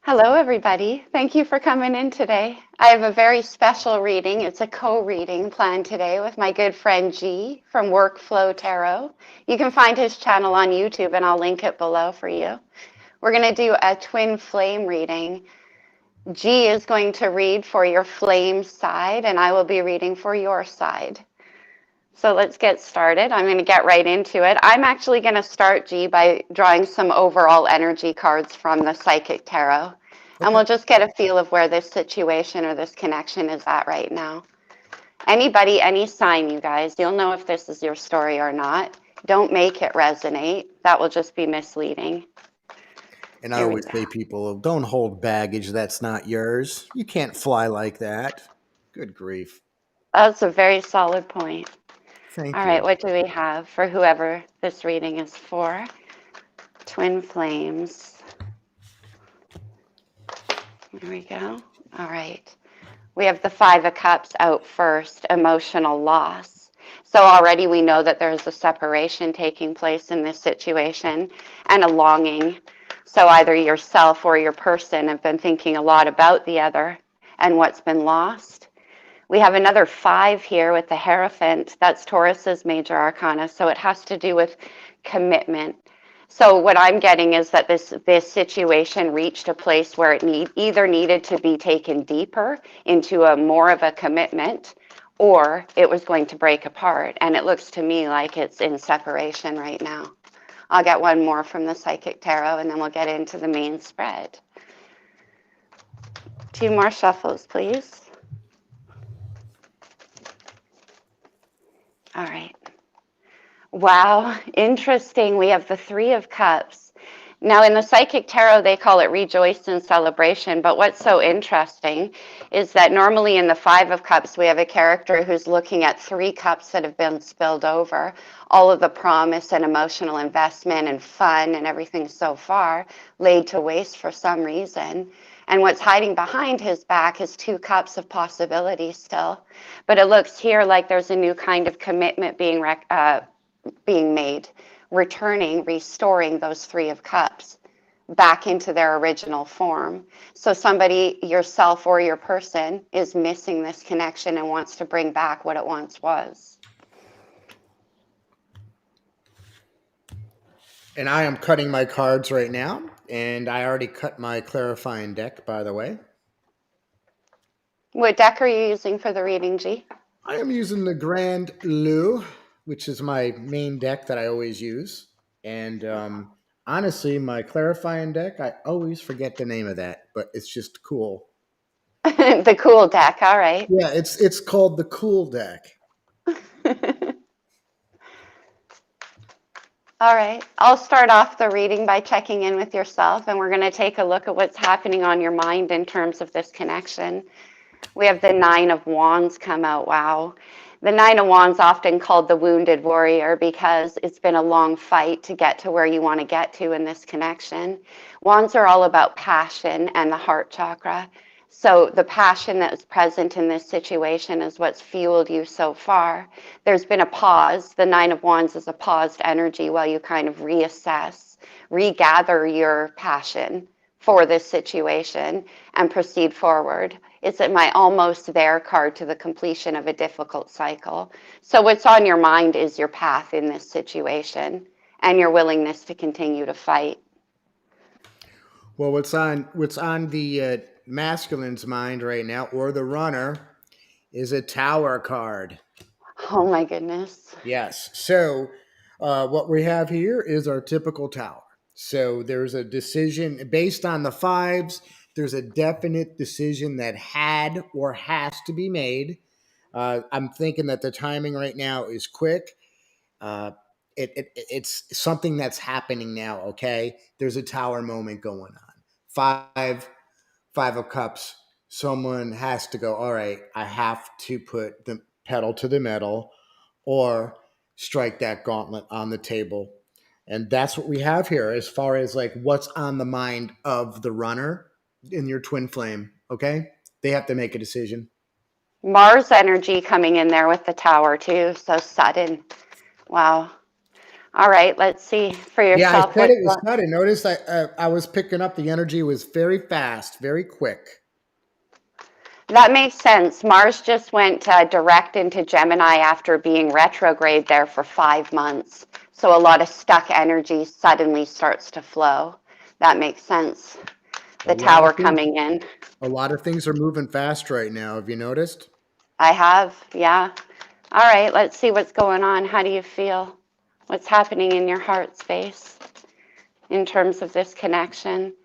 Hello, everybody. Thank you for coming in today. I have a very special reading. It's a co-reading planned today with my good friend G from Workflow Tarot. You can find his channel on YouTube, and I'll link it below for you. We're going to do a twin flame reading. G is going to read for your flame side, and I will be reading for your side. So let's get started. I'm going to get right into it. I'm actually going to start, G, by drawing some overall energy cards from the Psychic Tarot. And Okay. we'll just get a feel of where this situation or this connection is at right now. Anybody, any sign, you guys, you'll know if this is your story or not. Don't make it resonate. That will just be misleading. And I Here we always go. say, people, don't hold baggage that's not yours. You can't fly like that. Good grief. That's a very solid point. Thank All right, you. what do we have for whoever this reading is for? Twin flames. There we go. All right. We have the Five of Cups out first, emotional loss. So already we know that there's a separation taking place in this situation and a longing. So either yourself or your person have been thinking a lot about the other and what's been lost. We have another five here with the Hierophant. That's Taurus's major arcana. So it has to do with commitment. So what I'm getting is that this situation reached a place where it either needed to be taken deeper into a more of a commitment, or it was going to break apart. And it looks to me like it's in separation right now. I'll get one more from the Psychic Tarot, and then we'll get into the main spread. Two more shuffles, please. All right. Wow, interesting. We have the Three of Cups. Now, in the Psychic Tarot, they call it rejoice and celebration. But what's so interesting is that normally in the Five of Cups, we have a character who's looking at three cups that have been spilled over. All of the promise and emotional investment and fun and everything so far laid to waste for some reason. And what's hiding behind his back is two cups of possibility still. But it looks here like there's a new kind of commitment being made, returning, restoring those Three of Cups back into their original form. So somebody, yourself or your person, is missing this connection and wants to bring back what it once was. And I am cutting my cards right now. And I already cut my clarifying deck, by the way. What deck are you using for the reading, G? I am using the Grand Lu, which is my main deck that I always use. And honestly, my clarifying deck, I always forget the name of that, but it's just cool. The cool deck, all right. Yeah, it's called the Cool deck. All right, I'll start off the reading by checking in with yourself, and we're going to take a look at what's happening on your mind in terms of this connection. We have the Nine of Wands come out. Wow. The Nine of Wands, often called the wounded warrior, because it's been a long fight to get to where you want to get to in this connection. Wands are all about passion and the heart chakra. So the passion that is present in this situation is what's fueled you so far. There's been a pause. The Nine of Wands is a paused energy while you kind of reassess, regather your passion for this situation and proceed forward. It's my almost there card to the completion of a difficult cycle. So what's on your mind is your path in this situation and your willingness to continue to fight. Well, what's on the masculine's mind right now, or the runner, is a Tower card. Oh my goodness. Yes. So, what we have here is our typical Tower. So there's a decision based on the fives. There's a definite decision that had or has to be made. I'm thinking that the timing right now is quick. Uh, it's something that's happening now. Okay, there's a Tower moment going on. Five of Cups. Someone has to go. All right, I have to put the pedal to the metal, or strike that gauntlet on the table. And that's what we have here as far as like what's on the mind of the runner in your twin flame. Okay, they have to make a decision. Mars energy coming in there with the Tower too. So sudden. Wow. All right, let's see for Yeah, I yourself said what's it was sudden. Notice I was picking up the energy was very fast, very quick. that makes sense. Mars just went direct into Gemini after being retrograde there for 5 months. So a lot of stuck energy suddenly starts to flow. That makes sense. A The lot tower of things coming in. a lot of things are moving fast right now. Have you noticed? I have, yeah. All right, let's see what's going on. How do you feel? What's happening in your heart space in terms of this connection?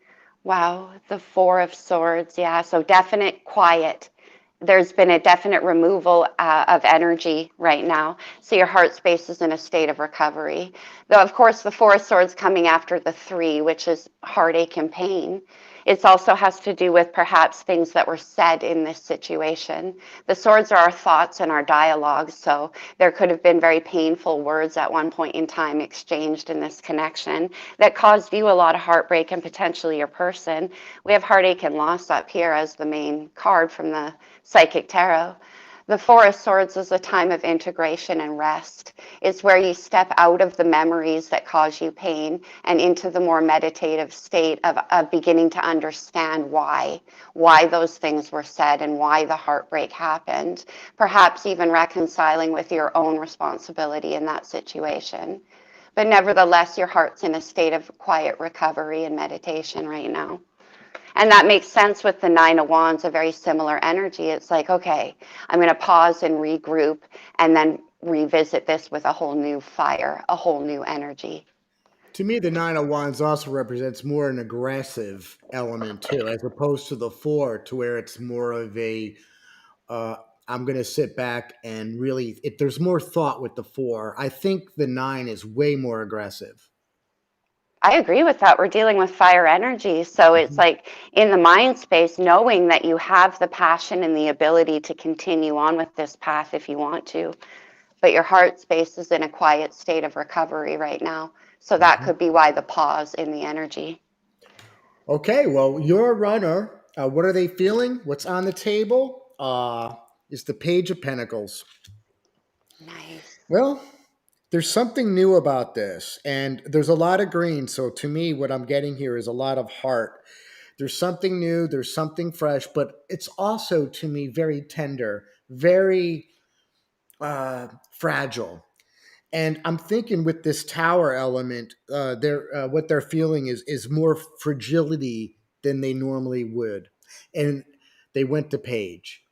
Wow, the Four of Swords. Yeah, so definite quiet. There's been a definite removal of energy right now. So your heart space is in a state of recovery. Though, of course, the Four of Swords coming after the Three, which is heartache and pain. It also has to do with perhaps things that were said in this situation. The swords are our thoughts and our dialogues, so there could have been very painful words at one point in time exchanged in this connection that caused you a lot of heartbreak and potentially your person. We have heartache and loss up here as the main card from the Psychic Tarot. The Four of Swords is a time of integration and rest. It's where you step out of the memories that cause you pain and into the more meditative state of beginning to understand why those things were said and why the heartbreak happened. Perhaps even reconciling with your own responsibility in that situation. But nevertheless, your heart's in a state of quiet recovery and meditation right now. And that makes sense with the Nine of Wands, a very similar energy. It's like, okay, I'm going to pause and regroup and then revisit this with a whole new fire, a whole new energy. To me, the Nine of Wands also represents more an aggressive element too, as opposed to the Four, to where it's more of a uh, I'm going to sit back and really. There's more thought with the Four. I think the Nine is way more aggressive. I agree with that. We're dealing with fire energy. So it's Mhm. like in the mind space, knowing that you have the passion and the ability to continue on with this path if you want to, but your heart space is in a quiet state of recovery right now. So that Mhm. could be why the pause in the energy. Okay, well, you're a runner. What are they feeling? What's on the table? Is the Page of Pentacles. Nice. Well, there's something new about this, and there's a lot of green. So to me, what I'm getting here is a lot of heart. There's something new, there's something fresh, but it's also to me very tender, very fragile. And I'm thinking with this tower element, they're what they're feeling is more fragility than they normally would, and they went to Page.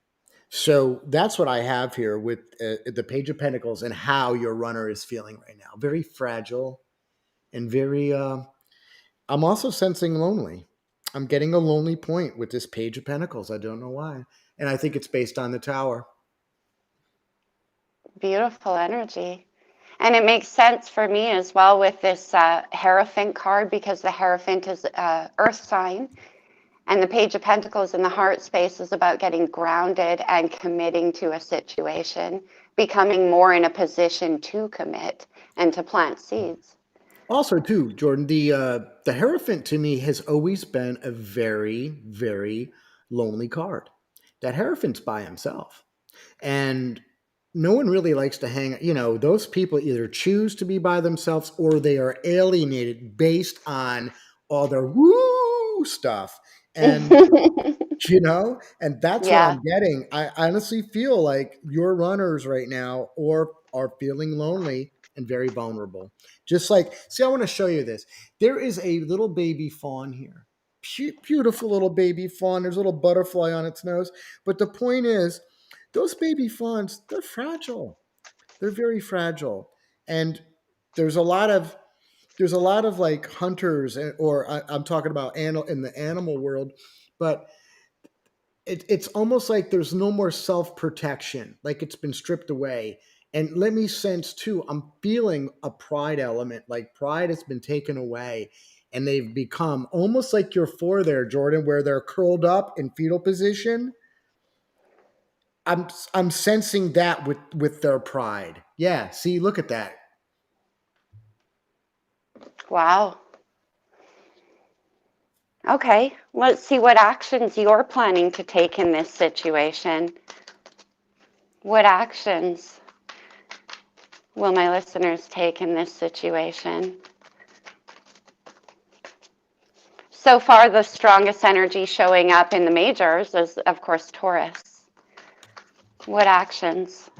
So that's what I have here with the Page of Pentacles and how your runner is feeling right now. Very fragile and very. I'm also sensing lonely. I'm getting a lonely point with this Page of Pentacles. I don't know why, and I think it's based on the Tower. Beautiful energy. And it makes sense for me as well with this Hierophant card because the Hierophant is earth sign and the Page of Pentacles in the heart space is about getting grounded and committing to a situation, becoming more in a position to commit and to plant seeds. Also, too, Jordan, the Hierophant to me has always been a very, very lonely card. That Hierophant's by himself, and no one really likes to hang. Those people either choose to be by themselves or they are alienated based on all their woo stuff. And and that's what Yeah, I'm getting. I honestly feel like your runners right now or are feeling lonely and very vulnerable. Just like, see, I want to show you this. There is a little baby fawn here. Beautiful little baby fawn. There's a little butterfly on its nose. But the point is, those baby fawns, they're fragile. They're very fragile. And there's a lot of like hunters, or I'm talking about animal in the animal world, but it's almost like there's no more self protection, like it's been stripped away. And let me sense too, I'm feeling a pride element, like pride has been taken away, and they've become almost like your four there, Jordan, where they're curled up in fetal position. I'm sensing that with their pride. Yeah, see, look at that. wow. Okay, let's see what actions you're planning to take in this situation. What actions? will my listeners take in this situation? So far, the strongest energy showing up in the majors is, of course, Taurus. What actions?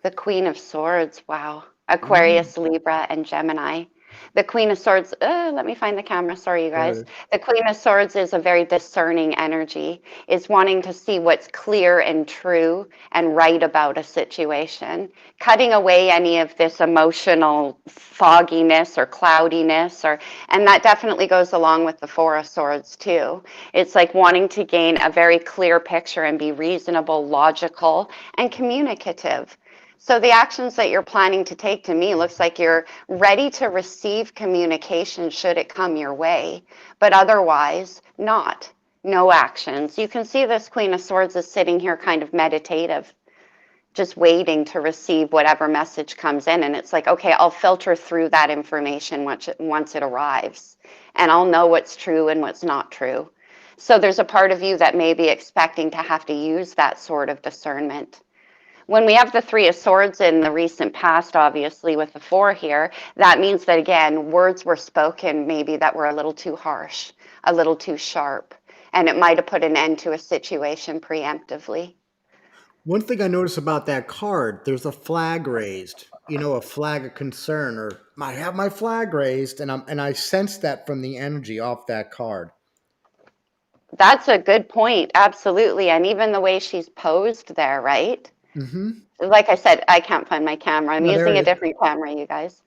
The Queen of Swords, wow. Aquarius, Libra, and Gemini. The Queen of Swords, let me find the camera. Sorry, you guys. Right. The Queen of Swords is a very discerning energy, is wanting to see what's clear and true and right about a situation, cutting away any of this emotional fogginess or cloudiness, and that definitely goes along with the Four of Swords too. It's like wanting to gain a very clear picture and be reasonable, logical, and communicative. So the actions that you're planning to take to me looks like you're ready to receive communication should it come your way, but otherwise not. No actions. You can see this Queen of Swords is sitting here kind of meditative, just waiting to receive whatever message comes in. And it's like, okay, I'll filter through that information once it arrives, and I'll know what's true and what's not true. So there's a part of you that may be expecting to have to use that sort of discernment. When we have the Three of Swords in the recent past, obviously, with the Four here, that means that, again, words were spoken maybe that were a little too harsh, a little too sharp, and it might have put an end to a situation preemptively. One thing I noticed about that card, there's a flag raised. A flag of concern, or I have my flag raised, and I sense that from the energy off that card. That's a good point, absolutely. And even the way she's posed there, right? Mm-hmm. Like I said, I can't find my camera. I'm No, there using it a is. different camera, you guys.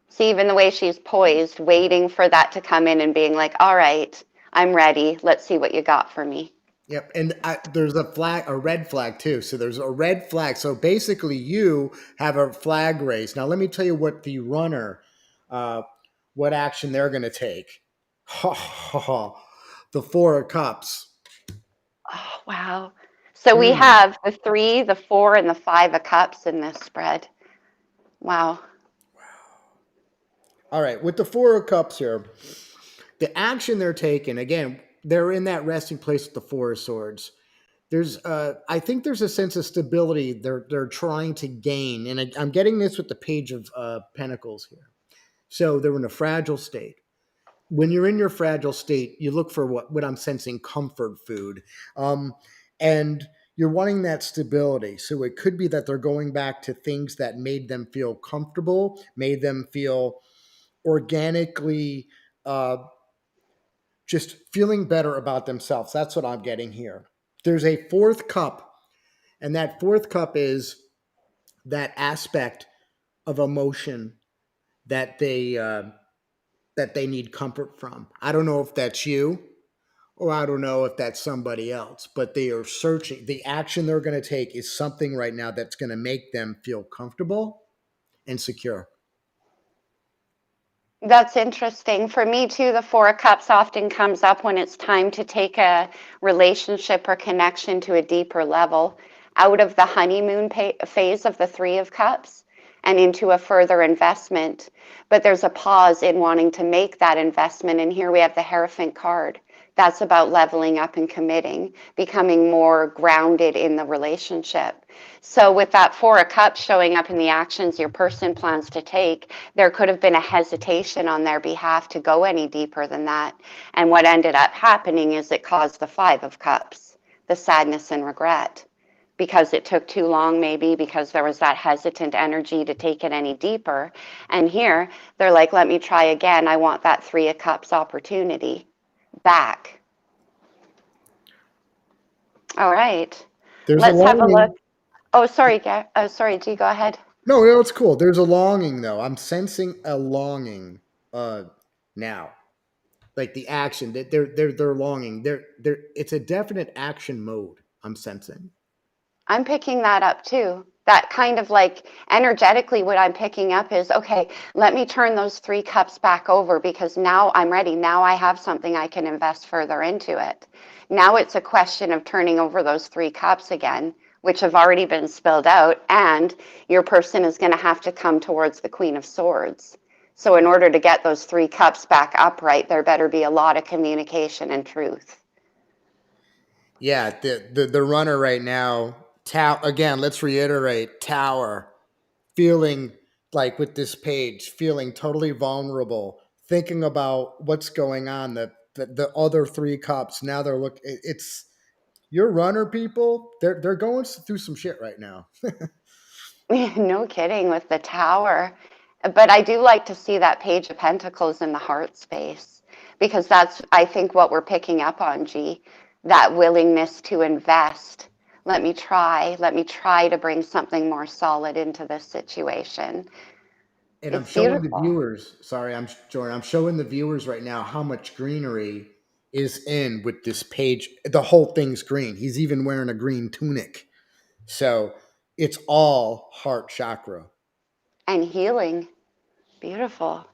See, even the way she's poised, waiting for that to come in and being like, all right, I'm ready. Let's see what you got for me. Yep, and there's a red flag too. So there's a red flag. So basically, you have a flag raised. Now, let me tell you what the runner, what action they're going to take. The Four of Cups. Oh, wow. So we have the 3, the 4, and the 5 of Cups in this spread. Wow. All right, with the Four of Cups here, the action they're taking, again, they're in that resting place with the Four of Swords. I think there's a sense of stability they're trying to gain, and I'm getting this with the Page of Pentacles here. So they're in a fragile state. When you're in your fragile state, you look for what I'm sensing, comfort food, and you're wanting that stability. So it could be that they're going back to things that made them feel comfortable, made them feel organically just feeling better about themselves. That's what I'm getting here. There's a fourth cup, and that fourth cup is that aspect of emotion that they need comfort from. I don't know if that's you, or I don't know if that's somebody else, but they are searching. The action they're going to take is something right now that's going to make them feel comfortable and secure. That's interesting. For me, too, the Four of Cups often comes up when it's time to take a relationship or connection to a deeper level out of the honeymoon phase of the Three of Cups and into a further investment. But there's a pause in wanting to make that investment. And here we have the Hierophant card. That's about leveling up and committing, becoming more grounded in the relationship. So with that Four of Cups showing up in the actions your person plans to take, there could have been a hesitation on their behalf to go any deeper than that. And what ended up happening is it caused the Five of Cups, the sadness and regret, because it took too long, maybe because there was that hesitant energy to take it any deeper. And here they're like, let me try again. I want that Three of Cups opportunity back. All right. Let's have a look. Oh, sorry, sorry, G, go ahead. No, it's cool. There's a longing though. I'm sensing a longing now. Like the action that they're longing. It's a definite action mode I'm sensing. I'm picking that up too. That kind of like energetically, what I'm picking up is okay, let me turn those 3 cups back over because now I'm ready. Now I have something I can invest further into it. Now it's a question of turning over those 3 cups again, which have already been spilled out, and your person is going to have to come towards the Queen of Swords. So in order to get those 3 cups back upright, there better be a lot of communication and truth. Yeah, the runner right now, Again, let's reiterate tower, feeling like with this page, feeling totally vulnerable, thinking about what's going on. The other three cups now they're it's your runner people. They're going through some shit right now. No kidding with the tower. But I do like to see that page of pentacles in the heart space because that's, I think, what we're picking up on, G, that willingness to invest. Let me try to bring something more solid into this situation. And I'm It's showing the beautiful. viewers. Sorry, I'm Jordan. I'm showing the viewers right now how much greenery is in with this page. The whole thing's green. He's even wearing a green tunic. So it's all heart chakra. And healing. Beautiful.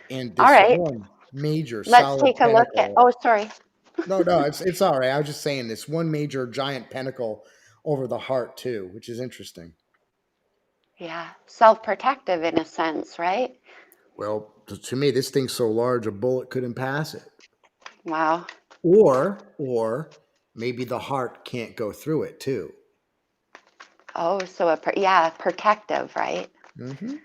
And All this right, one major let's solid take a look at, pentacle. oh, sorry. No, it's all right. I was just saying this one major giant pentacle over the heart too, which is interesting. Yeah, self-protective in a sense, right? Well, to me, this thing's so large a bullet couldn't pass it. Wow. Or maybe the heart can't go through it too. Oh, so yeah, protective, right? Mm-hmm.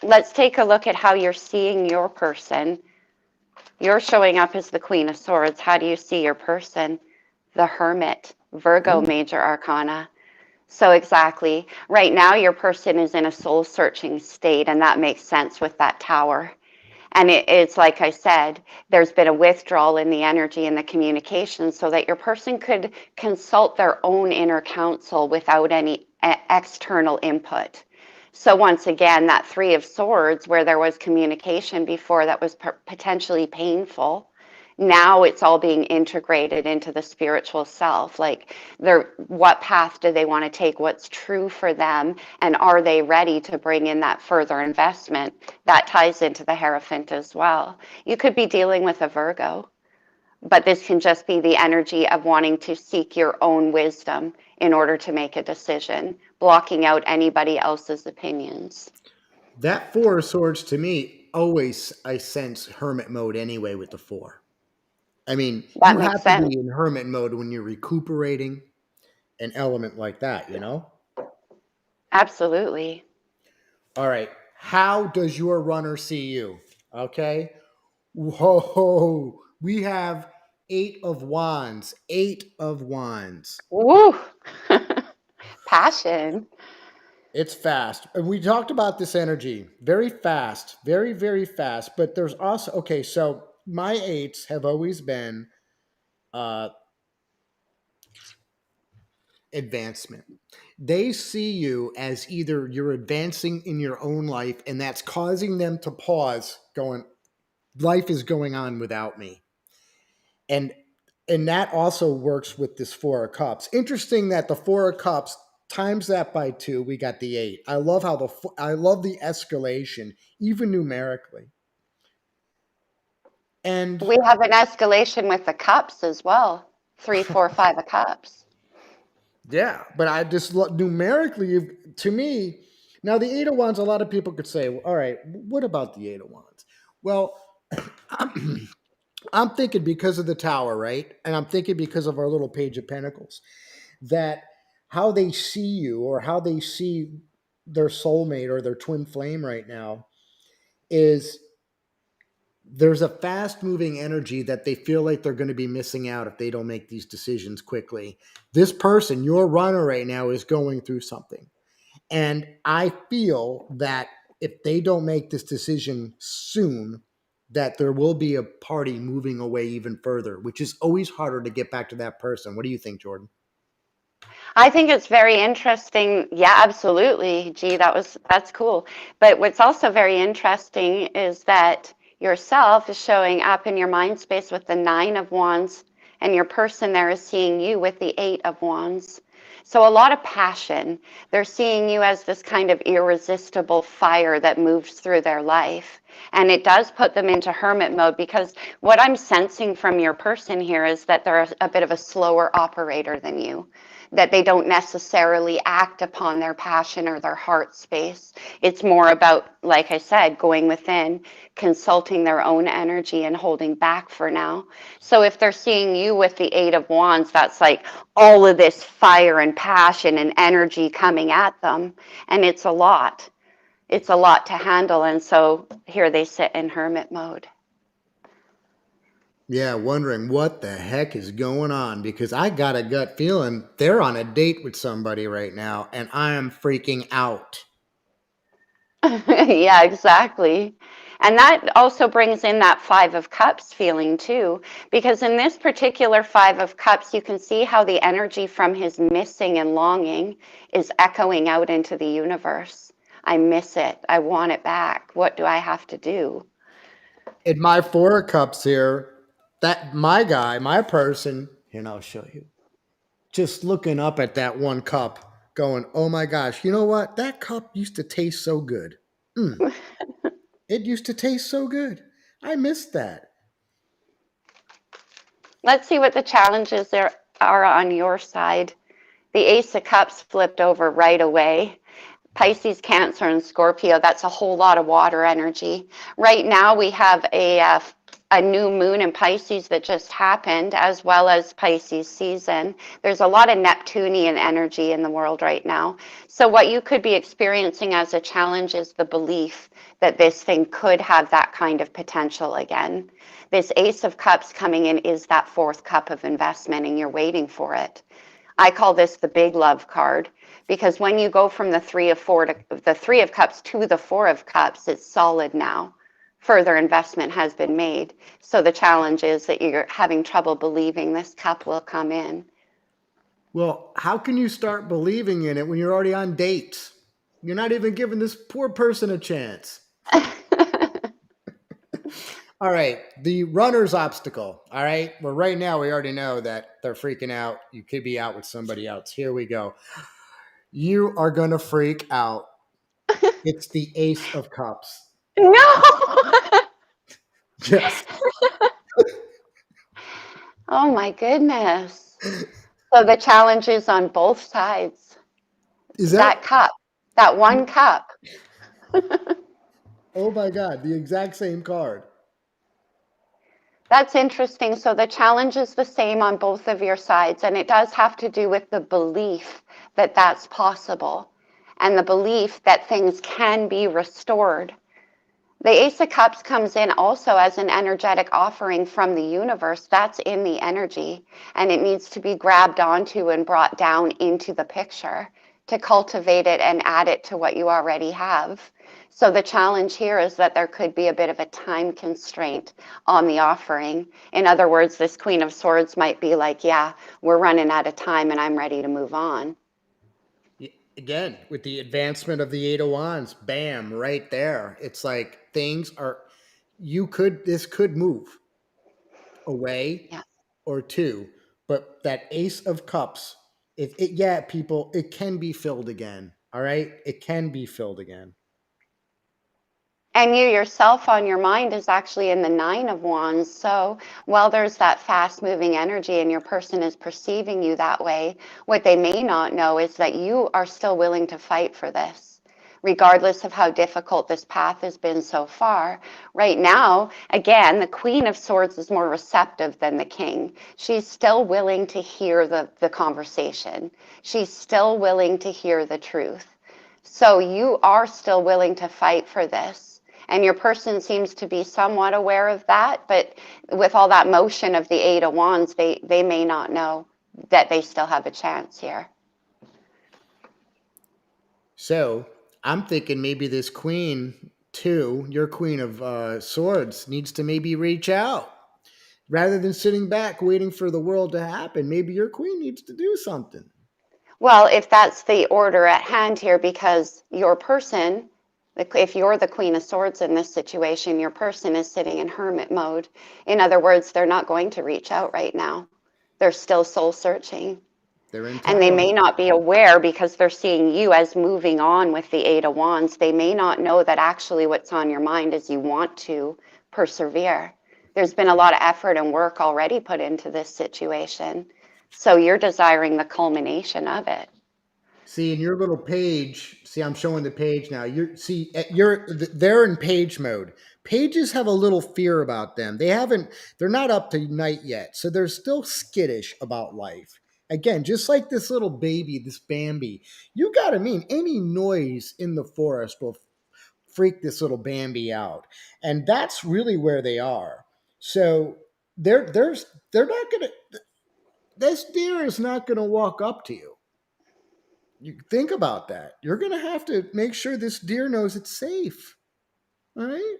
Let's take a look at how you're seeing your person. You're showing up as the Queen of Swords. How do you see your person? The Hermit, Virgo Ooh. major arcana. So exactly. Right now, your person is in a soul searching state, and that makes sense with that tower. And it's like I said, there's been a withdrawal in the energy and the communication so that your person could consult their own inner counsel without any external input. So once again, that Three of Swords, where there was communication before that was potentially painful, now it's all being integrated into the spiritual self. Like, what path do they want to take? What's true for them? And are they ready to bring in that further investment? That ties into the Hierophant as well. You could be dealing with a Virgo, but this can just be the energy of wanting to seek your own wisdom in order to make a decision, blocking out anybody else's opinions. That Four of Swords to me, always I sense hermit mode anyway with the four. I mean, you That makes have to sense. be in hermit mode when you're recuperating an element like that, you know? Absolutely. All right. How does your runner see you? Okay. Whoa. We have Eight of Wands. Eight of Wands. Woo! Passion. It's fast. And we talked about this energy. Very fast. Very, very fast. But there's also, okay, so my eights have always been uh, advancement. They see you as either you're advancing in your own life and that's causing them to pause, going, life is going on without me. And that also works with this Four of Cups. Interesting that the Four of Cups times that by two, we got the eight. I love how I love the escalation, even numerically. And We have an escalation with the cups as well. Three, four, five of cups. yeah, but I just numerically, to me, now the Eight of Wands, a lot of people could say, well, all right, what about the Eight of Wands? Well, I'm, I'm thinking because of the Tower, right? And I'm thinking because of our little Page of Pentacles, that how they see you or how they see their soulmate or their twin flame right now is there's a fast moving energy that they feel like they're going to be missing out if they don't make these decisions quickly. This person, your runner right now, is going through something. And I feel that if they don't make this decision soon, that there will be a party moving away even further, which is always harder to get back to that person. What do you think, Jordan? I think it's very interesting. Yeah, absolutely. Gee, that's cool. But what's also very interesting is that yourself is showing up in your mind space with the Nine of Wands, and your person there is seeing you with the Eight of Wands. So a lot of passion. They're seeing you as this kind of irresistible fire that moves through their life. And it does put them into hermit mode, because what I'm sensing from your person here is that they're a bit of a slower operator than you, that they don't necessarily act upon their passion or their heart space. It's more about, like I said, going within, consulting their own energy and holding back for now. So if they're seeing you with the Eight of Wands, that's like all of this fire and passion and energy coming at them. And it's a lot. It's a lot to handle. And so here they sit in hermit mode. Yeah, wondering what the heck is going on, because I got a gut feeling they're on a date with somebody right now and I am freaking out. Yeah, exactly. And that also brings in that Five of Cups feeling too, because in this particular Five of Cups, you can see how the energy from his missing and longing is echoing out into the universe. I miss it. I want it back. What do I have to do? In my Four of Cups here, that my guy, my person, and I'll show you, just looking up at that one cup, going, "Oh my gosh, you know what? That cup used to taste so good. Mm, it used to taste so good. I missed that." Let's see what the challenges there are on your side. The Ace of Cups flipped over right away. Pisces, Cancer, and Scorpio, that's a whole lot of water energy. Right now, we have a new moon in Pisces that just happened, as well as Pisces season. There's a lot of Neptunian energy in the world right now. So what you could be experiencing as a challenge is the belief that this thing could have that kind of potential again. This Ace of Cups coming in is that fourth cup of investment, and you're waiting for it. I call this the big love card, because when you go from the Three of Cups to the Four of Cups, it's solid now. Further investment has been made. So the challenge is that you're having trouble believing this cup will come in. Well, how can you start believing in it when you're already on dates? You're not even giving this poor person a chance. All right, the runner's obstacle. All right, well, right now we already know that they're freaking out. You could be out with somebody else. Here we go. You are going to freak out. It's the Ace of Cups. No! Yes. Oh my goodness. So the challenge is on both sides. Is That that? cup, that one cup. Oh my God, the exact same card. That's interesting. So the challenge is the same on both of your sides, and it does have to do with the belief that that's possible and the belief that things can be restored. The Ace of Cups comes in also as an energetic offering from the universe. That's in the energy, and it needs to be grabbed onto and brought down into the picture to cultivate it and add it to what you already have. So the challenge here is that there could be a bit of a time constraint on the offering. In other words, this Queen of Swords might be like, yeah, we're running out of time and I'm ready to move on. Again, with the advancement of the Eight of Wands, bam, right there. It's like things are, this could move away Yeah. or two, but that Ace of Cups, yeah, people, it can be filled again. All right, it can be filled again. And you yourself on your mind is actually in the Nine of Wands. So while there's that fast moving energy and your person is perceiving you that way, what they may not know is that you are still willing to fight for this, regardless of how difficult this path has been so far. Right now, again, the Queen of Swords is more receptive than the King. She's still willing to hear the conversation. She's still willing to hear the truth. So you are still willing to fight for this. And your person seems to be somewhat aware of that, but with all that motion of the Eight of Wands, they may not know that they still have a chance here. So I'm thinking maybe this queen, too, your Queen of Swords, needs to maybe reach out. Rather than sitting back waiting for the world to happen, maybe your queen needs to do something. Well, if that's the order at hand here, because your person, if you're the Queen of Swords in this situation, your person is sitting in hermit mode. In other words, they're not going to reach out right now. They're still soul searching. They're And they may intolerable. not be aware because they're seeing you as moving on with the Eight of Wands. They may not know that actually what's on your mind is you want to persevere. There's been a lot of effort and work already put into this situation. So you're desiring the culmination of it. See, in your little page, see, I'm showing the page now. They're in page mode. Pages have a little fear about them. They're not up to night yet. So they're still skittish about life. Again, just like this little baby, this Bambi, you got to mean any noise in the forest will freak this little Bambi out. And that's really where they are. So they're not going to, this deer is not going to walk up to you. You think about that. You're going to have to make sure this deer knows it's safe. All right.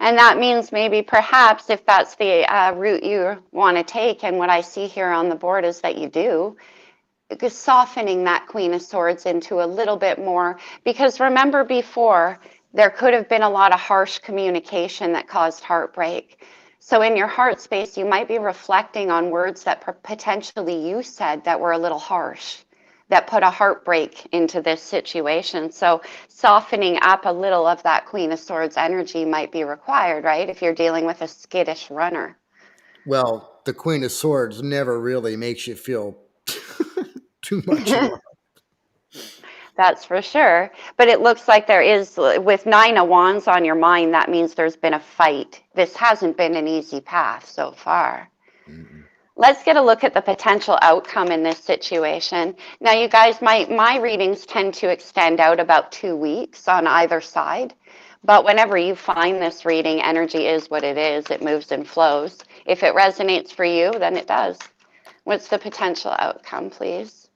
And that means maybe perhaps if that's the route you want to take, and what I see here on the board is that you do, softening that Queen of Swords into a little bit more. Because remember before, there could have been a lot of harsh communication that caused heartbreak. So in your heart space, you might be reflecting on words that potentially you said that were a little harsh, that put a heartbreak into this situation. So softening up a little of that Queen of Swords energy might be required, right? If you're dealing with a skittish runner. Well, the Queen of Swords never really makes you feel too much love. That's for sure. But it looks like there is, with Nine of Wands on your mind, that means there's been a fight. This hasn't been an easy path so far. Mm-mm. Let's get a look at the potential outcome in this situation. Now, you guys, my readings tend to extend out about 2 weeks on either side. But whenever you find this reading, energy is what it is. It moves and flows. If it resonates for you, then it does. What's the potential outcome, please,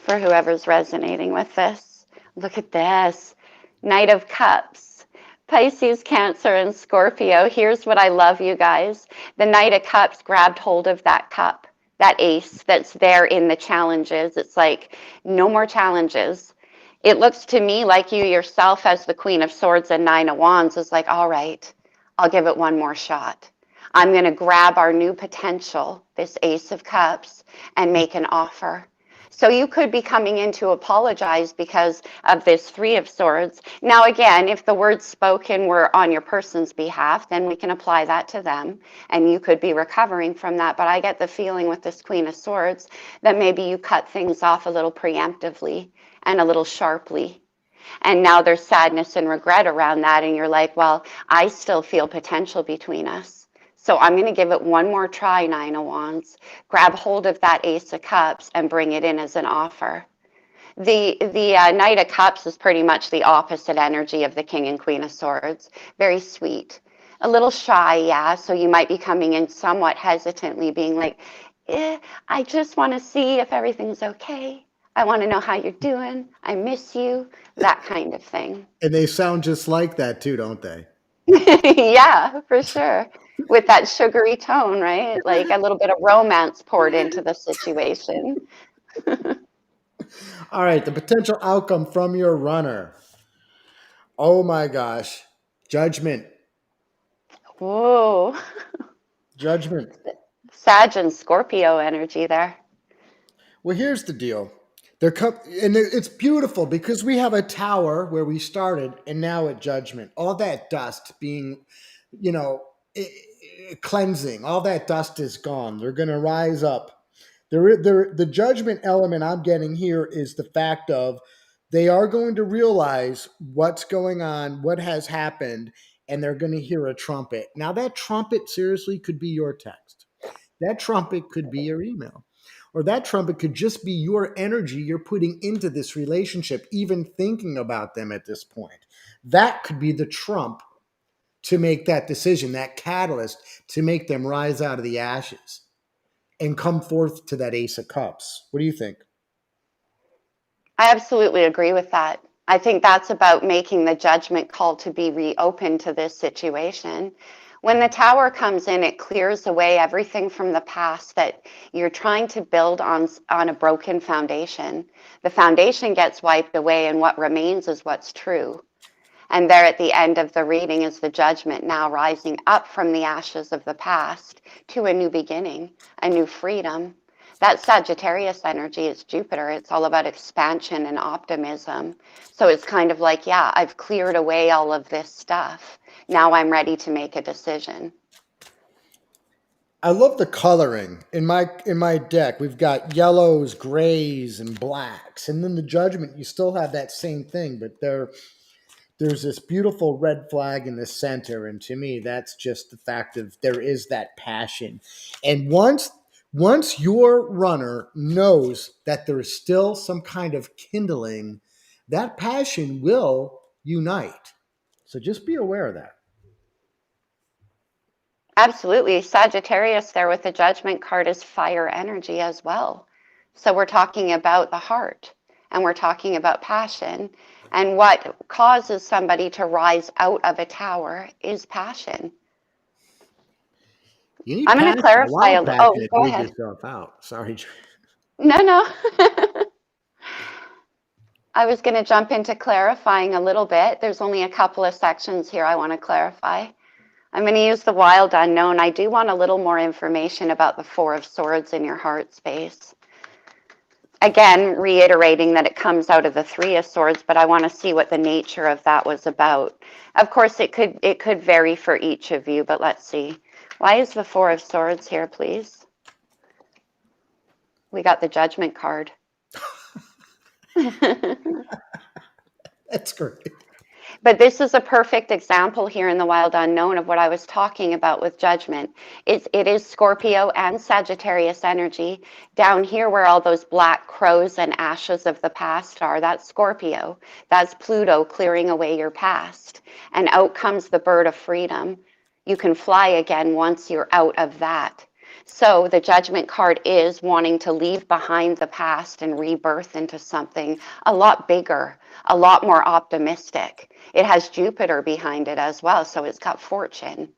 for whoever's resonating with this? Look at this. Knight of Cups. Pisces, Cancer, and Scorpio. Here's what I love, you guys. The Knight of Cups grabbed hold of that cup, that ace that's there in the challenges. It's like, no more challenges. It looks to me like you yourself, as the Queen of Swords and Nine of Wands, is like, all right, I'll give it one more shot. I'm going to grab our new potential, this Ace of Cups, and make an offer. So you could be coming in to apologize because of this Three of Swords. Now, again, if the words spoken were on your person's behalf, then we can apply that to them, and you could be recovering from that. But I get the feeling with this Queen of Swords that maybe you cut things off a little preemptively and a little sharply. And now there's sadness and regret around that, and you're like, well, I still feel potential between us. So I'm going to give it one more try, Nine of Wands. Grab hold of that Ace of Cups and bring it in as an offer. The Knight of Cups is pretty much the opposite energy of the King and Queen of Swords. Very sweet. A little shy, yeah. So you might be coming in somewhat hesitantly, being like, I just want to see if everything's okay. I want to know how you're doing. I miss you. That kind of thing. And they sound just like that too, don't they? Yeah, for sure. With that sugary tone, right? Like a little bit of romance poured into the situation. All right, the potential outcome from your runner. Oh my gosh. Judgment. Whoa. Judgment. Sag and Scorpio energy there. Well, here's the deal. And it's beautiful because we have a tower where we started, and now at Judgment, all that dust being, you know, cleansing. All that dust is gone. They're going to rise up. The judgment element I'm getting here is the fact of they are going to realize what's going on, what has happened, and they're going to hear a trumpet. Now, that trumpet seriously could be your text. That trumpet could be your email. Or that trumpet could just be your energy you're putting into this relationship, even thinking about them at this point. That could be the trump to make that decision, that catalyst to make them rise out of the ashes and come forth to that Ace of Cups. What do you think? I absolutely agree with that. I think that's about making the judgment call to be reopened to this situation. When the tower comes in, it clears away everything from the past that you're trying to build on a broken foundation. The foundation gets wiped away, and what remains is what's true. And there at the end of the reading is the judgment now rising up from the ashes of the past to a new beginning, a new freedom. That Sagittarius energy is Jupiter. It's all about expansion and optimism. So it's kind of like, yeah, I've cleared away all of this stuff. Now I'm ready to make a decision. I love the coloring in my deck. We've got yellows, grays, and blacks, and then the Judgment. You still have that same thing, but there's this beautiful red flag in the center, and to me, that's just the fact of there is that passion. And once your runner knows that there's still some kind of kindling, that passion will unite. So just be aware of that. Absolutely. Sagittarius there with the Judgment card is fire energy as well. So we're talking about the heart and we're talking about passion. And what causes somebody to rise out of a tower is passion. You need I'm going to passion, a clarify lot a of little. passion Oh, to go dig ahead. yourself out. Sorry. No, no. I was going to jump into clarifying a little bit. There's only a couple of sections here I want to clarify. I'm going to use the wild unknown. I do want a little more information about the Four of Swords in your heart space. Again, reiterating that it comes out of the Three of Swords, but I want to see what the nature of that was about. Of course, it could vary for each of you, but let's see. Why is the Four of Swords here, please? We got the Judgment card. That's great. But this is a perfect example here in the wild unknown of what I was talking about with Judgment. It is Scorpio and Sagittarius energy. Down here where all those black crows and ashes of the past are, that's Scorpio. That's Pluto clearing away your past. And out comes the bird of freedom. You can fly again once you're out of that. So the Judgment card is wanting to leave behind the past and rebirth into something a lot bigger, a lot more optimistic. It has Jupiter behind it as well, so it's got fortune.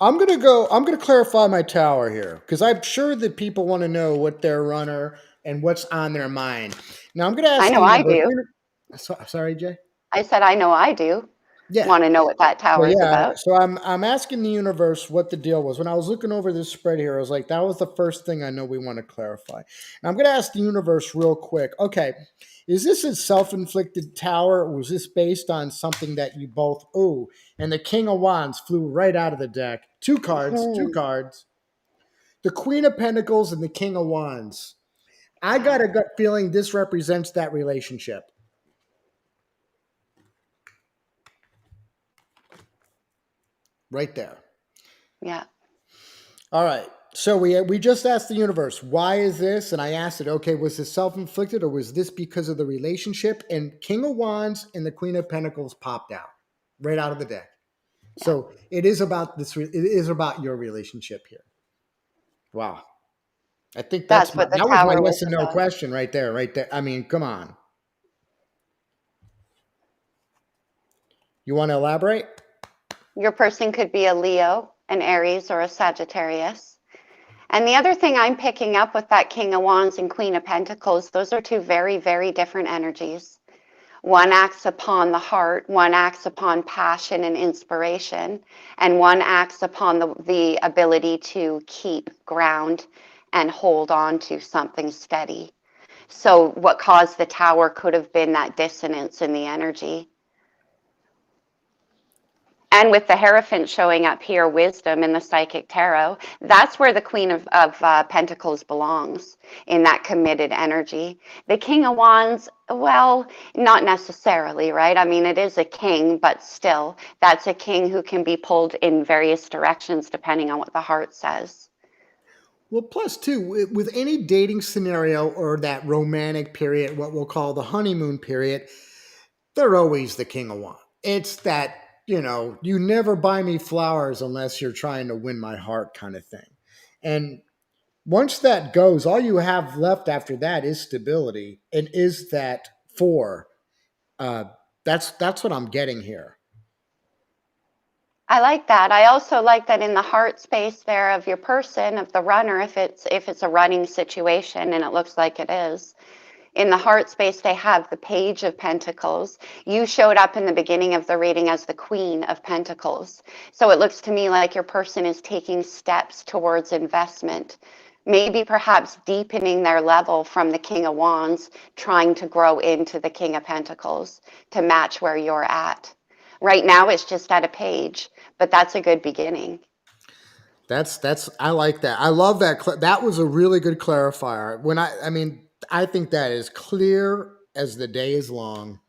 I'm gonna clarify my tower here because I'm sure that people want to know what their runner and what's on their mind. Now I'm gonna I ask the know I universe. do. Sorry, Jay. I said I know I do. Yeah. Want to know what that So tower is yeah, about? so I'm asking the universe what the deal was. When I was looking over this spread here, I was like, that was the first thing I know we want to clarify. And I'm gonna ask the universe real quick. Okay, is this a self-inflicted tower, or was this based on something that you both ooh? And the King of Wands flew right out of the deck. Two cards, two Hmm. cards. The Queen of Pentacles and the King of Wands. I got a Wow. gut feeling this represents that relationship right there. Yeah. All right. So we just asked the universe, why is this? And I asked it, okay, was this self-inflicted or was this because of the relationship? And King of Wands and the Queen of Pentacles popped out right out of the deck. Yeah. So it is about this. It is about your relationship here. Wow. I think That's what the that was my tower yes was and no about. question right there. Right there. I mean, come on. You want to elaborate? Your person could be a Leo, an Aries, or a Sagittarius. And the other thing I'm picking up with that King of Wands and Queen of Pentacles, those are two very, very different energies. One acts upon the heart, one acts upon passion and inspiration, and one acts upon the ability to keep ground and hold on to something steady. So, what caused the tower could have been that dissonance in the energy. And with the Hierophant showing up here, wisdom in the psychic tarot, that's where the Queen of Pentacles belongs, in that committed energy. The King of Wands, well, not necessarily, right? I mean, it is a king, but still, that's a king who can be pulled in various directions depending on what the heart says. Well, plus too, with any dating scenario or that romantic period, what we'll call the honeymoon period, they're always the King of Wands. It's that, you never buy me flowers unless you're trying to win my heart kind of thing. And once that goes, all you have left after that is stability and is that four. Uh, that's what I'm getting here. I like that. I also like that in the heart space there of your person, of the runner, if it's a running situation, and it looks like it is. In the heart space, they have the Page of Pentacles. You showed up in the beginning of the reading as the Queen of Pentacles. So it looks to me like your person is taking steps towards investment, maybe perhaps deepening their level from the King of Wands, trying to grow into the King of Pentacles to match where you're at. Right now, it's just at a page, but that's a good beginning. That's I like that. I love that. That was a really good clarifier. I mean, I think that is clear as the day is long.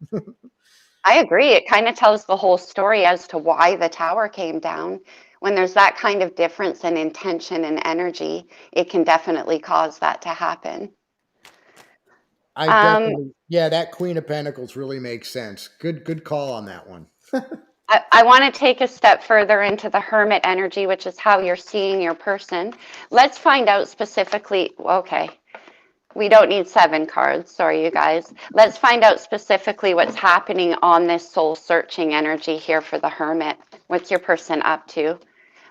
I agree. It kind of tells the whole story as to why the tower came down. When there's that kind of difference in intention and energy, it can definitely cause that to happen. I Um, definitely, yeah, that Queen of Pentacles really makes sense. Good call on that one. I want to take a step further into the Hermit energy, which is how you're seeing your person. Let's find out specifically. Okay, we don't need 7 cards. Sorry, you guys. Let's find out specifically what's happening on this soul searching energy here for the Hermit. What's your person up to?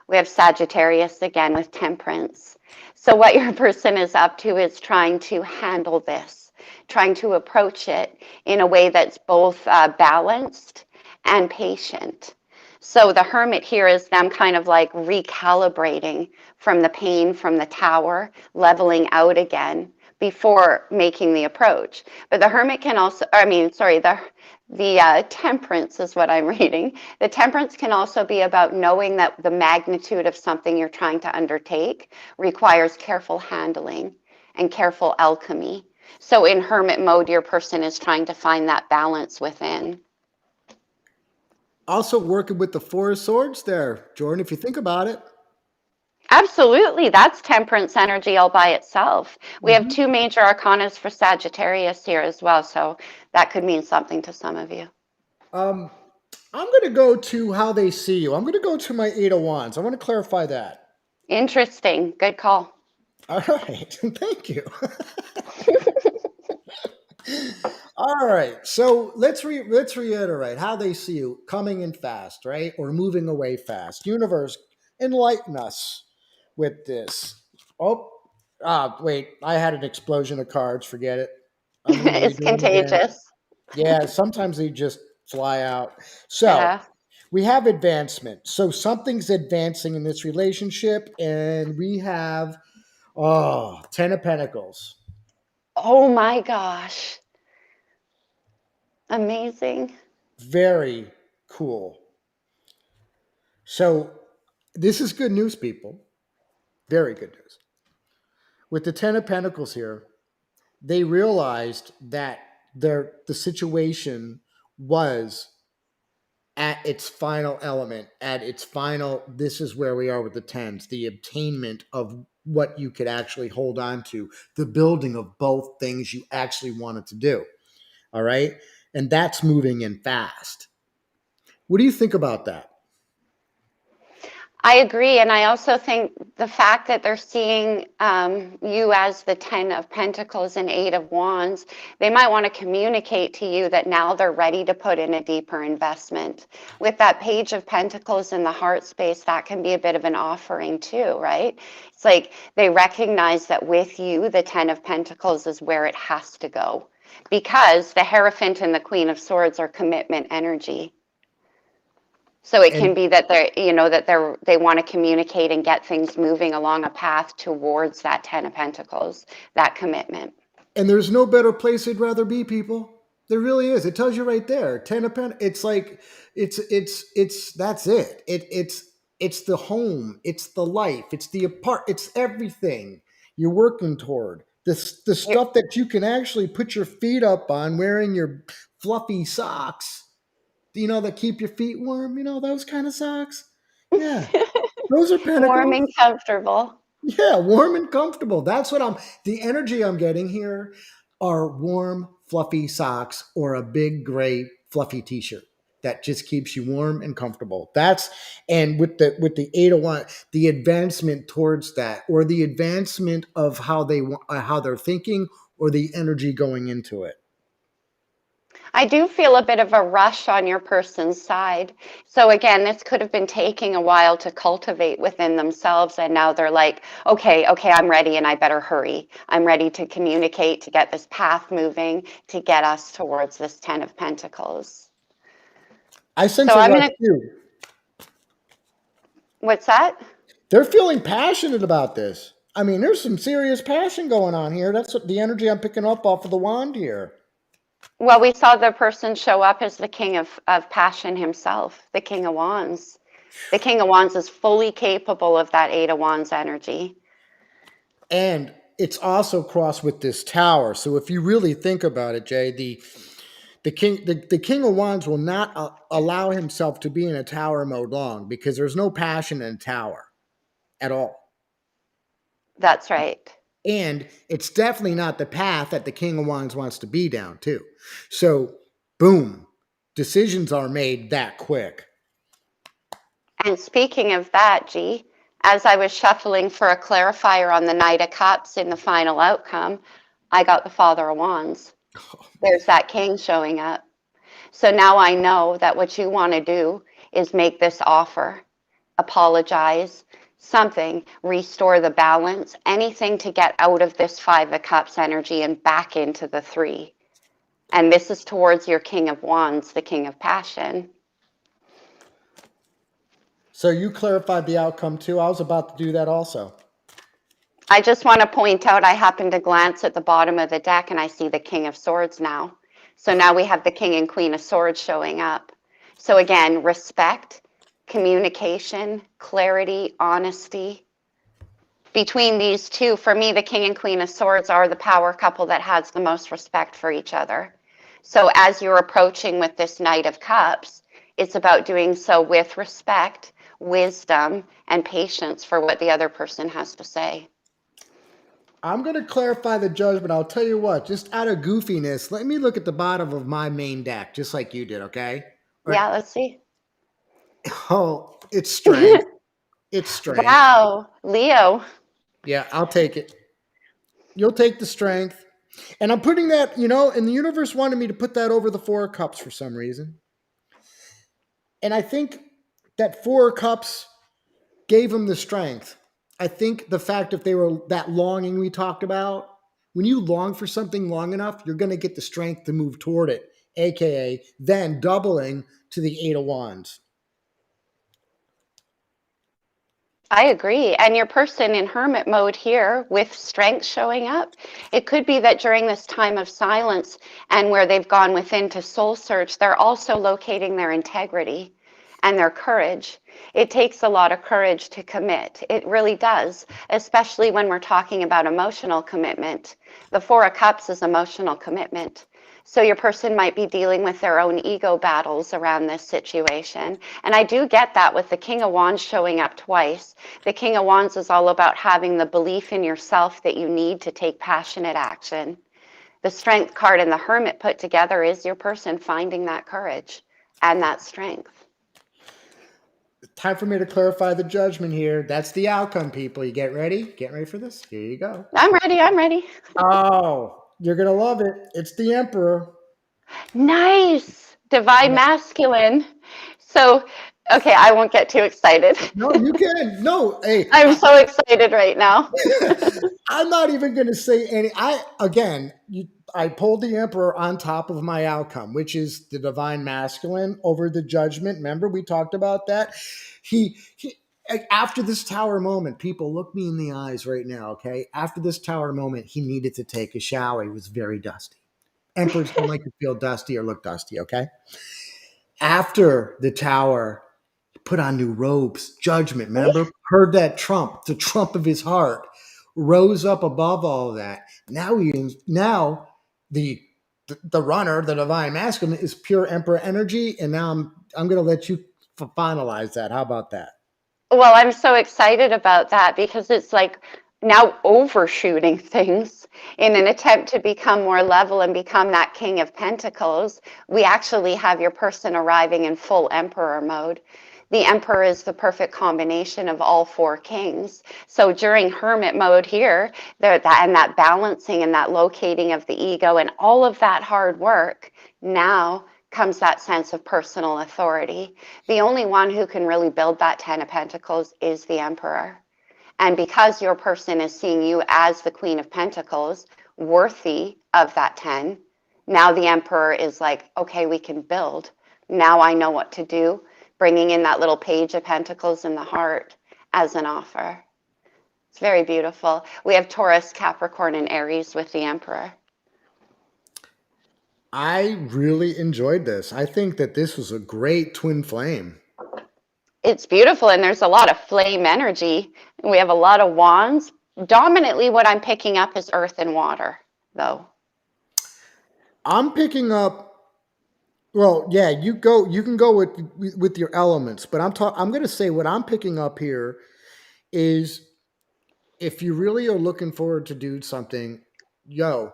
We have Sagittarius again with Temperance. So, what your person is up to is trying to handle this, trying to approach it in a way that's both balanced and patient. So, the Hermit here is them kind of like recalibrating from the pain from the tower, leveling out again before making the approach. But the Hermit can also, I mean, sorry, the Temperance is what I'm reading. The Temperance can also be about knowing that the magnitude of something you're trying to undertake requires careful handling and careful alchemy. So in Hermit mode, your person is trying to find that balance within. Also working with the Four of Swords there, Jordan, if you think about it. Absolutely, that's Temperance energy all by itself. We have Mhm. 2 major arcanas for Sagittarius here as well, so that could mean something to some of you. Um, I'm going to go to how they see you. I'm going to go to my Eight of Wands. I want to clarify that. Interesting. Good call. All right. Thank you. All right. So let's reiterate how they see you coming in fast, right? Or moving away fast. Universe, enlighten us with this. Oh, wait. I had an explosion of cards. Forget it. I'm going to It's redo them again. contagious. Yeah, sometimes they just fly out. So Yeah. we have advancement. So something's advancing in this relationship, and we have Ten of Pentacles. Oh my gosh. Amazing. Very cool. So this is good news, people. Very good news. With the Ten of Pentacles here, they realized that the situation was at its final element, at its final, this is where we are with the tens, the obtainment of what you could actually hold on to, the building of both things you actually wanted to do. All right. And that's moving in fast. What do you think about that? I agree. And I also think the fact that they're seeing you as the 10 of Pentacles and 8 of Wands, they might want to communicate to you that now they're ready to put in a deeper investment. With that Page of Pentacles in the heart space, that can be a bit of an offering too, right? It's like they recognize that with you, the 10 of Pentacles is where it has to go because the Hierophant and the Queen of Swords are commitment energy. So it can And be that they want to communicate and get things moving along a path towards that 10 of Pentacles, that commitment. and there's no better place they'd rather be, people. There really is. It tells you right there. Ten of Pentacles. It's like it's that's it. It's the home. It's the life. It's the It's everything you're working toward. The You stuff that you can actually put your feet up on, wearing your fluffy socks. That keep your feet warm. Those kind of socks. Yeah, those are warm Pentacles. and comfortable. Yeah, warm and comfortable. That's what the energy I'm getting here are warm, fluffy socks or a big gray fluffy t-shirt that just keeps you warm and comfortable. And with the 801, the advancement towards that, or the advancement of how they're thinking, or the energy going into it. I do feel a bit of a rush on your person's side. So again, this could have been taking a while to cultivate within themselves. And now they're like, okay, I'm ready and I better hurry. I'm ready to communicate, to get this path moving, to get us towards this 10 of Pentacles. I So sense a I'm rush going to, too. what's that? They're feeling passionate about this. I mean, there's some serious passion going on here. That's what the energy I'm picking up off of the wand here. Well, we saw the person show up as the king of passion himself, the king of wands. The king of wands is fully capable of that eight of wands energy. And it's also crossed with this tower. So if you really think about it, Jay, the king of wands will not allow himself to be in a tower mode long because there's no passion in a tower at all. That's right. And it's definitely not the path that the king of wands wants to be down too. So boom, decisions are made that quick. And speaking of that, G, as I was shuffling for a clarifier on the Knight of Cups in the final outcome, I got the Father of Wands. There's that king showing up. So now I know that what you want to do is make this offer, apologize, something, restore the balance, anything to get out of this Five of Cups energy and back into the three. And this is towards your King of Wands, the King of Passion. So you clarified the outcome too. I was about to do that also. I just want to point out, I happen to glance at the bottom of the deck and I see the King of Swords now. So now we have the King and Queen of Swords showing up. So again, respect, communication, clarity, honesty. Between these two, for me, the King and Queen of Swords are the power couple that has the most respect for each other. So as you're approaching with this Knight of Cups, it's about doing so with respect, wisdom, and patience for what the other person has to say. I'm going to clarify the judgment. I'll tell you what, just out of goofiness, let me look at the bottom of my main deck, just like you did, okay? Yeah, let's see. Oh, it's strength. It's strength. Wow, Leo. Yeah, I'll take it. You'll take the strength. And I'm putting that, and the universe wanted me to put that over the Four of Cups for some reason. And I think that Four of Cups gave him the strength. I think the fact if they were that longing we talked about, when you long for something long enough, you're going to get the strength to move toward it, aka then doubling to the Eight of Wands. I agree. And your person in hermit mode here with strength showing up, it could be that during this time of silence and where they've gone within to soul search, they're also locating their integrity and their courage. It takes a lot of courage to commit. It really does, especially when we're talking about emotional commitment. The Four of Cups is emotional commitment. So your person might be dealing with their own ego battles around this situation. And I do get that with the King of Wands showing up twice. The King of Wands is all about having the belief in yourself that you need to take passionate action. The Strength card and the Hermit put together is your person finding that courage and that strength. Time for me to clarify the judgment here. That's the outcome, people. You get ready? Get ready for this? Here you go. I'm ready. I'm ready. Oh, you're going to love it. It's the Emperor. Nice. Divine masculine. So, okay, I won't get too excited. No, you can. No, hey. I'm so excited right now. I'm not even going to say any. I pulled the Emperor on top of my outcome, which is the divine masculine over the judgment. Remember, we talked about that. He after this tower moment, people look me in the eyes right now. Okay, after this tower moment, he needed to take a shower. He was very dusty. Emperors don't like to feel dusty or look dusty. Okay, after the tower, put on new robes. Judgment, remember? Heard that trump, the trump of his heart, rose up above all of that. Now the runner, the divine masculine, is pure emperor energy, and now I'm going to let you finalize that. How about that? Well, I'm so excited about that because it's like now overshooting things in an attempt to become more level and become that King of Pentacles. We actually have your person arriving in full Emperor mode. The Emperor is the perfect combination of all four kings. So during Hermit mode here, that balancing and that locating of the ego and all of that hard work, now comes that sense of personal authority. The only one who can really build that Ten of Pentacles is the Emperor. And because your person is seeing you as the Queen of Pentacles, worthy of that 10, now the Emperor is like, okay, we can build. Now I know what to do, bringing in that little Page of Pentacles in the heart as an offer. It's very beautiful. We have Taurus, Capricorn, and Aries with the Emperor. I really enjoyed this. I think that this was a great twin flame. It's beautiful, and there's a lot of flame energy. We have a lot of wands. Dominantly, what I'm picking up is earth and water, though. I'm picking up. Well, yeah, you can go with your elements, but I'm going to say what I'm picking up here is if you really are looking forward to do something, your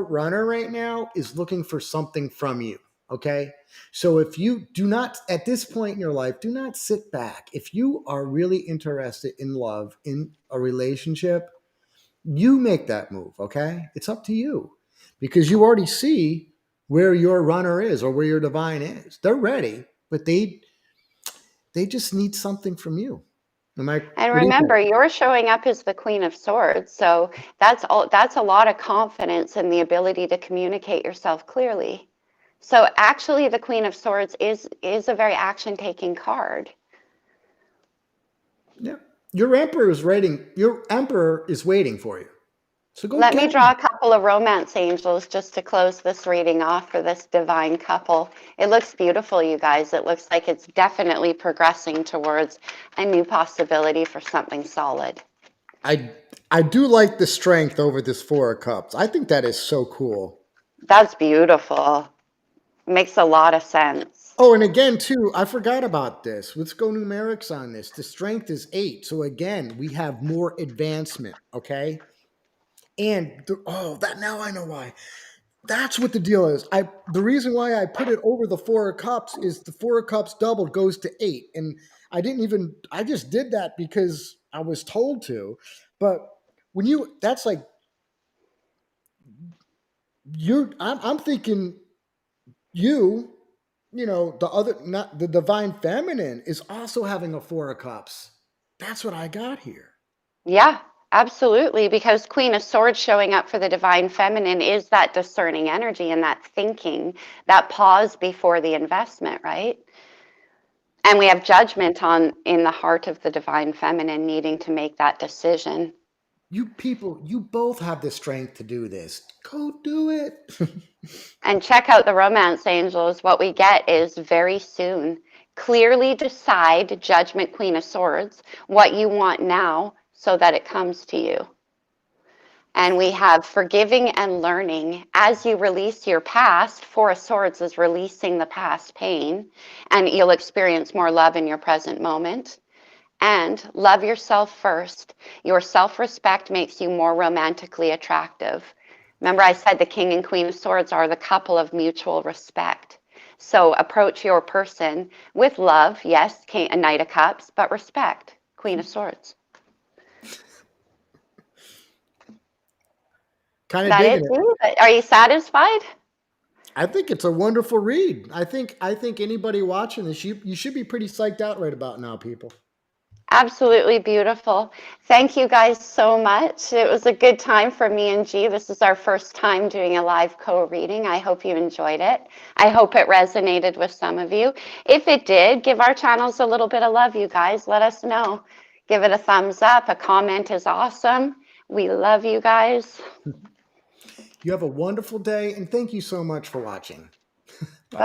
runner right now is looking for something from you. Okay. So if you do not, at this point in your life, do not sit back. If you are really interested in love, in a relationship, you make that move. Okay. It's up to you because you already see where your runner is or where your divine is. They're ready, but they just need something from you. Am I, And what do you remember, think? you're showing up as the Queen of Swords, so that's a lot of confidence in the ability to communicate yourself clearly. So actually, the Queen of Swords is a very action-taking card. Yeah. Your emperor is waiting for you. So go Let get me draw a him. couple of romance angels just to close this reading off for this divine couple. It looks beautiful, you guys. It looks like it's definitely progressing towards a new possibility for something solid. I I do like the strength over this four of cups. I think that is so cool. That's beautiful. Makes a lot of sense. Oh, and again, too, I forgot about this. Let's go numerics on this. The strength is 8. So again, we have more advancement. Okay. That now I know why. That's what the deal is. The reason why I put it over the four of cups is the four of cups doubled goes to 8. And I just did that because I was told to. But that's like I'm thinking you the other, not the divine feminine, is also having a four of cups. That's what I got here. Yeah, absolutely. Because Queen of Swords showing up for the divine feminine is that discerning energy and that thinking, that pause before the investment, right? And we have judgment on in the heart of the divine feminine needing to make that decision. You people, you both have the strength to do this. Go do it. And check out the romance angels. What we get is very soon. Clearly decide, Judgment Queen of Swords, what you want now so that it comes to you. And we have forgiving and learning. As you release your past, Four of Swords is releasing the past pain, and you'll experience more love in your present moment. And love yourself first. Your self-respect makes you more romantically attractive. Remember, I said the King and Queen of Swords are the couple of mutual respect. So approach your person with love, yes, a Knight of Cups, but respect, Queen of Swords. Kind of That digging it, it. too? Are you satisfied? I think it's a wonderful read. I think anybody watching this, you should be pretty psyched out right about now, people. Absolutely beautiful. Thank you guys so much. It was a good time for me and G. This is our first time doing a live co-reading. I hope you enjoyed it. I hope it resonated with some of you. If it did, give our channels a little bit of love, you guys. Let us know. Give it a thumbs up. A comment is awesome. We love you guys. You have a wonderful day, and thank you so much for watching. Bye.